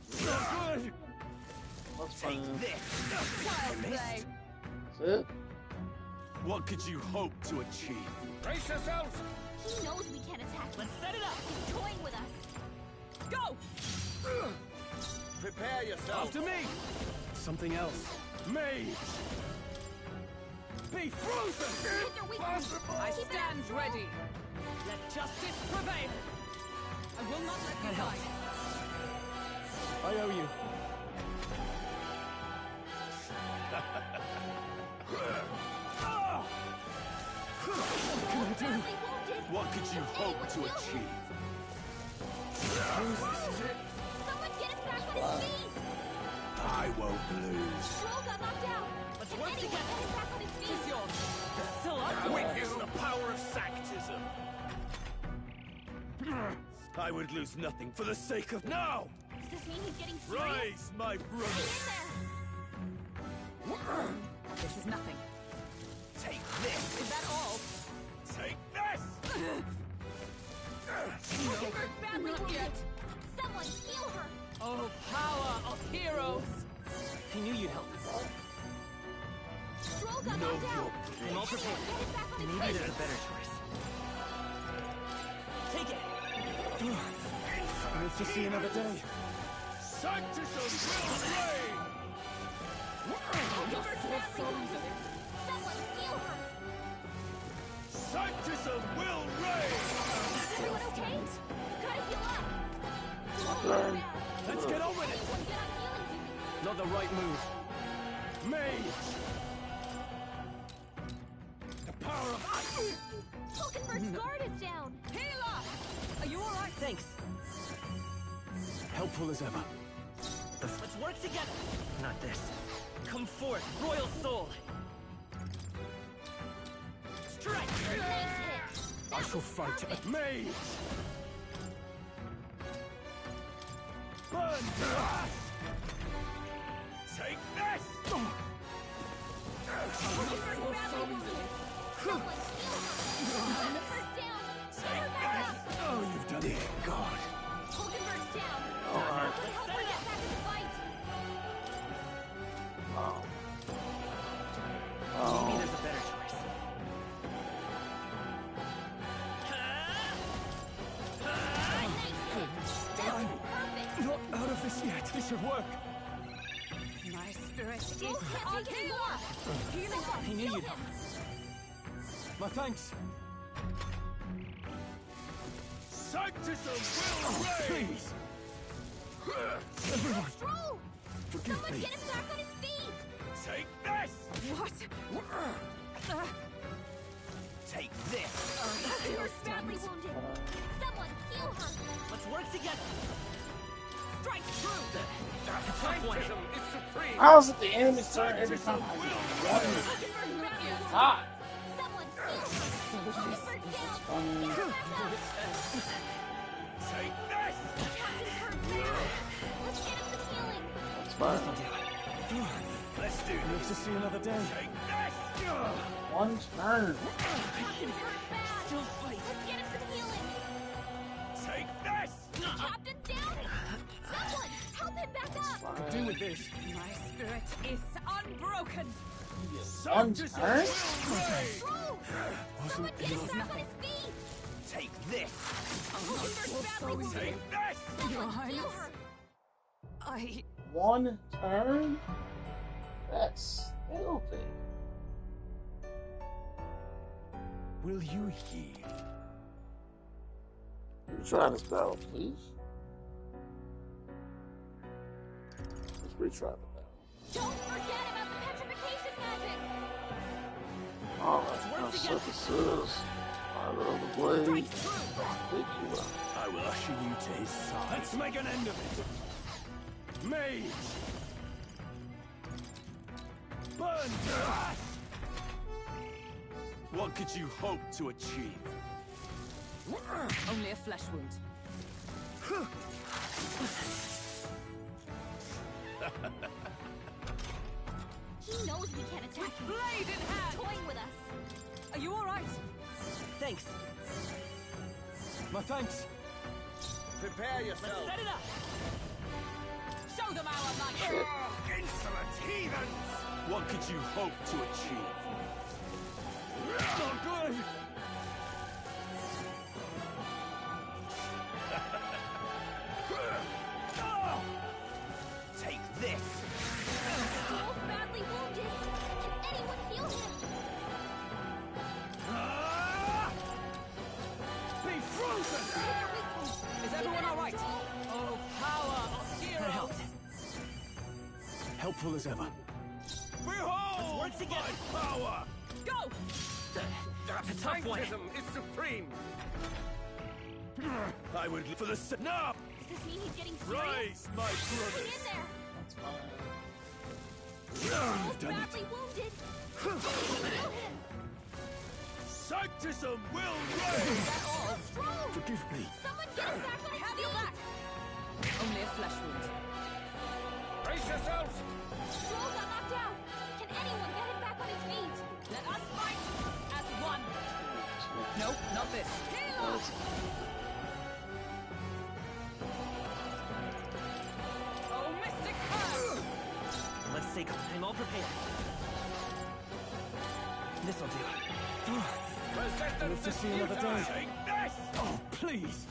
So good! That's fine. Child's play! That's it? What could you hope to achieve? Brace yourselves! He knows we can't attack. Let's set it up! He's toying with us. Go! Prepare yourself! After me! Something else. Mage! Be frozen! Hit their weakness. I Keep it stand up, ready. Let justice prevail. I will not let you die. I owe you. What can I do? Badly wounded. What could you hope to achieve? Someone get him back on his feet! I won't lose. Stroll got knocked out. Let's Can work anyone together. get him back on his feet? It's yours. They're still up! Witness the power of Sanctism! I would lose nothing for the sake of... No! Does this mean he's getting serious? Rise, my brother! Hang in there! This is nothing. Take this! Is that all? Take this! Hurt's badly Not wounded. yet. Someone heal her! Oh, power of heroes! He knew you'd help. Stroll got Know knocked out. your Can Well anyone prepared. get him back on his Maybe feet? there's a better choice. Take it! Live to see another day. Sanctism will reign! Hurt's badly wounded. Someone heal her! Helpful as ever. Let's work together! Not this. Come forth, royal soul! Strike! I shall fight at mage! Burn to us! Take this! Oh, you've done it. God. Hulkenberg's down. All right. Help her get back in the fight. Maybe there's a better choice. Not out of this yet. This should work. My spirit is Can't take any more. healing up. I knew you'd. My thanks. Sanctism will reign! Please. Everyone, Stroll! forgive Someone me. get him back on his feet! Take this! What? Take this! You're badly wounded. Someone heal her! Let's work together! Strike true! Sanctism is supreme! How is it the enemy's turn every time I get one? Hot. Someone heal her! Hulkenberg's down! Get her back up! Take this! Captain Kirk there! Let's get him some healing! That's fine. Let's do Live this! to see another day. Take this! One turn. Captain Kirk bad! Still fight! Let's get him some healing! Take this! Captain down! Someone help him back up! Could do with this. My spirit is unbroken. One Sanctism turn? will reign! Stroll! Someone get him back on his feet! Take this! Hulkenberg's badly wounded! Take this! Your Someone heal Highness. her! I... One turn? That's filthy. Will you heal? Retry this battle, please. Let's retry the battle. Don't forget about the petrification magic! Alright, now surfaces. Fire of the blade. Pick you up. I will usher you to his side. Let's make an end of it! Mage! Burn to us! What could you hope to achieve? Only a flesh wound. He knows we can't attack him. Blade in hand! Toying with us. Are you alright? Thanks. My thanks. Prepare yourself! Set it up! Show them our might! Insolent heathens! What could you hope to achieve? Not good! Take this! Stroll's badly wounded. Can anyone heal him? Be frozen! Is everyone alright? Oh, power of That heroes! helped. Helpful as ever. Behold Let's work together. my power! Go! A tough one. Sanctism is supreme! I would for the no! Does this mean he's getting serious? Rise, my Hang brothers! in there. You've Stroll's done it. badly wounded. Can anyone heal him? Sanctism will reign! Help Stroll! Forgive me. Someone get him back on his Have your feet. back! Only a flesh wound. Brace yourselves! Stroll got knocked out. Can anyone get him back on his feet? Let us fight as one. Nope, not this. Heal us! Oh, Mystic Curse! Let's stay calm. I'm all prepared. This'll do. Live to see another day. Take this! Oh, please.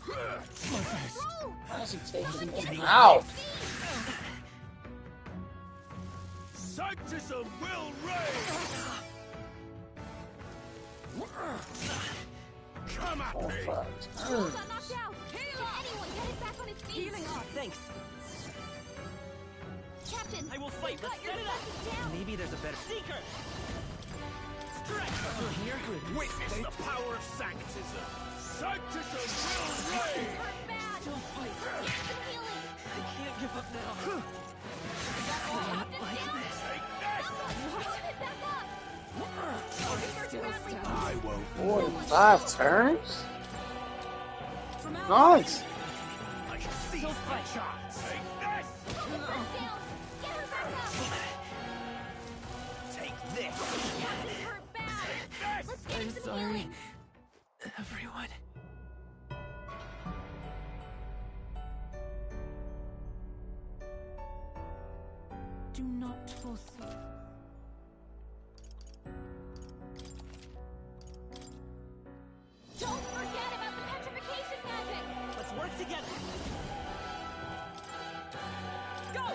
My best. Stroll! Why is he taking him out? Sanctism will reign! Come at me! Stroll got knocked out. Can anyone get him back on his feet? Healing up. Thanks. Captain, I will fight. you've got Let's your set it up. defenses down. Maybe there's a better seeker. Stretch. We're here. Witness the power of Sanctism! Sanctism will reign! Hurt Still fight. I can't give up now. Not like this. I won't. 45 turns? Nice. I can see my chance. Take this. I'm sorry, everyone. Do not forsake. Don't forget about the petrification magic! Let's work together. Go!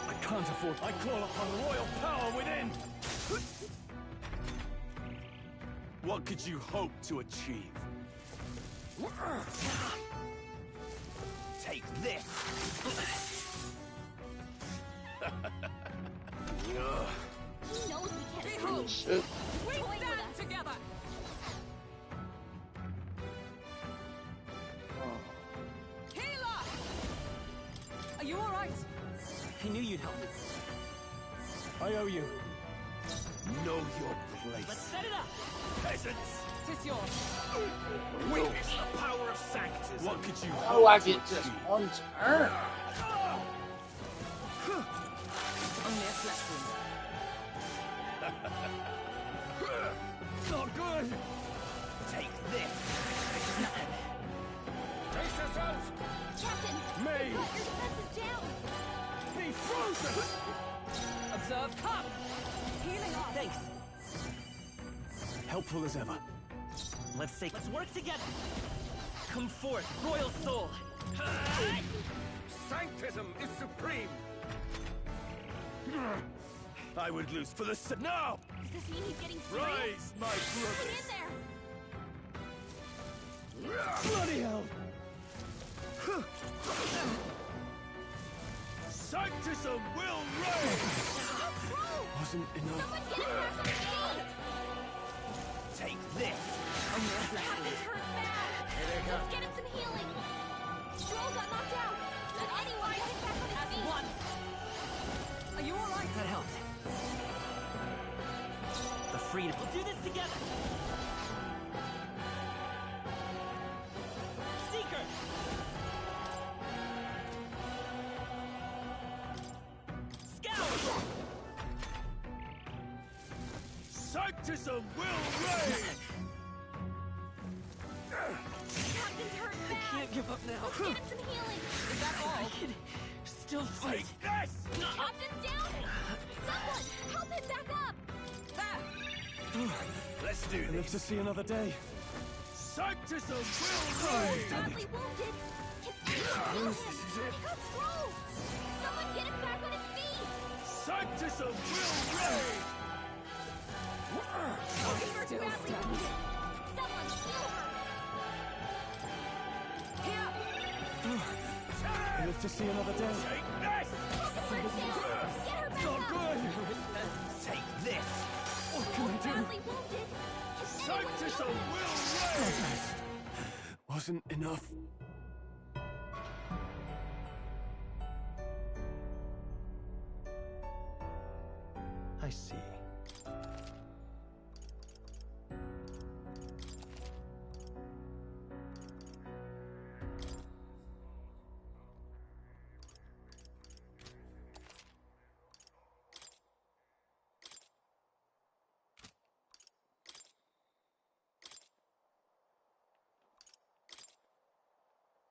I can't afford. I call upon royal power within. What could you hope to achieve? Take this. He knows we can't Behold! Shit. We stand together! Healer! Are you alright? I knew you'd help. I owe you. Know your place. Let's set it up. Peasants! Tis yours. Witness the power of Sanctus. What could you How do I hope to get just achieve? one turn? Only a flesh wound. Not good. Take this. Brace yourselves. Captain! May Cut your defenses down! be frozen. Observe. Come! Healing off. Thanks. Helpful as ever. Let's work together. Come forth, royal soul. Sanctism is supreme! I would lose for the now! Does this mean he's getting serious? Rise, my Hang brothers! in there! Bloody hell. Sanctism will reign! Wasn't enough. Someone get him back on his feet! Take this. Captain's hurt bad! Let's get him some healing! Stroll got knocked out! Let anyone get him back on his feet! One. Are you alright? That helped. The freedom. We'll do this together. Seeker. Scout. Sanctism will reign! Captain's hurt bad! I can't give up now. Let's get him some healing! Is that all? I can still fight. Take this! Captain's down! Someone, help him back up! There! Let's do Live this. to see another day. Sanctism will reign! Badly wounded! He got Stroll! Someone get him back on his feet! Sanctism will reign! Still Badly standing. wounded! Someone heal her! Here! Live to see another day. Take this! Get her back Not up! good. Take this. What can I do? Badly wounded! Can anyone Sanctism help him? will reign! Wasn't enough. I see.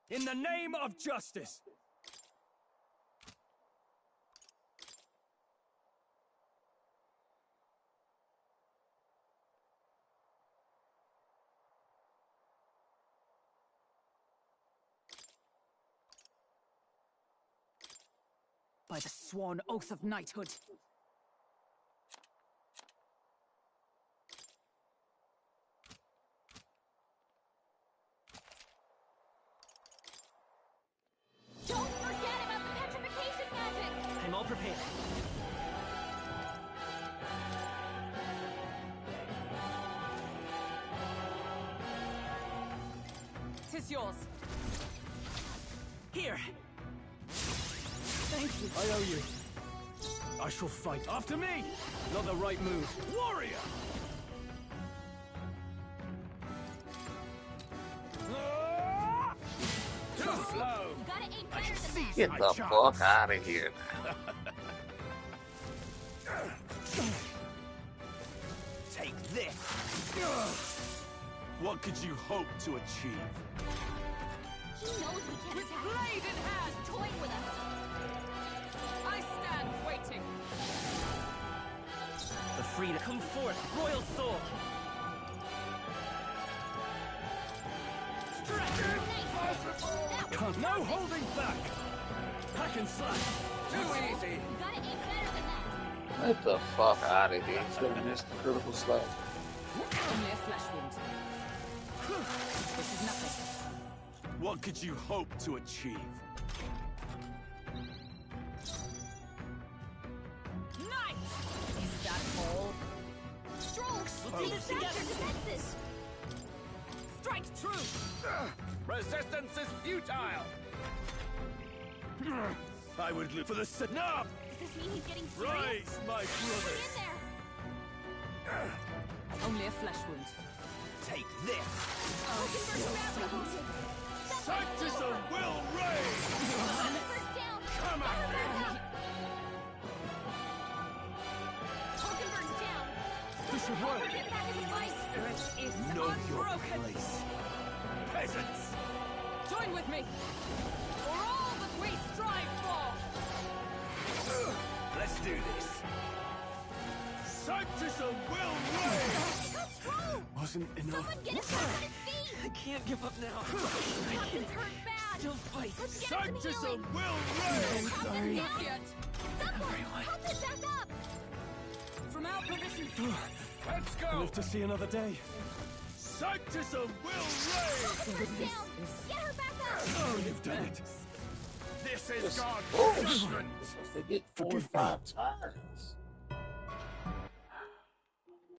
In the name of justice. By the sworn oath of knighthood. Don't forget about the petrification magic! I'm all prepared. is yours. Here. Thank you. I owe you. I shall fight. After me! Not the right move. Warrior! Too slow. You gotta aim better than that. Get the fuck out of here. Take this. What could you hope to achieve? He knows we can't With attack. blade in hand. He's toying with us. I stand waiting. The freedom. Come forth, royal soul. Can't. No holding back. Hack and slash. Too easy. You gotta aim better than that. Get the fuck out of here. He's gonna miss the critical slash. Only a flesh wound. This is nothing. What could you hope to achieve? Knife! Is that all? Stroll, we'll take back your defenses. Strike true! Resistance is futile! I would live for the snub! Does this mean he's getting serious? Rise, my Put brothers! in there. Only a flesh wound. Take this! Sanctism will reign! First down. Come Get her at back me! up. Hulkenberg's down. This should work. Get back in the fight. Spirit is Know your unbroken. place. Peasants! Join with me. For all that we strive for. Let's do this. Sanctism will reign! Wasn't enough. Someone get him back on his feet. I can't give up now. Captain's hurt bad. Still fight. Let's get him some Sanctism healing. will reign! Captain's down. Yet. Someone help him back up. From our provision. Let's go! Live to see another day. Sanctism will reign! Hulkenberg's down. Get her back up. Oh, you've done it. This is God's Oh, judgment! they get 4 or 5 turns.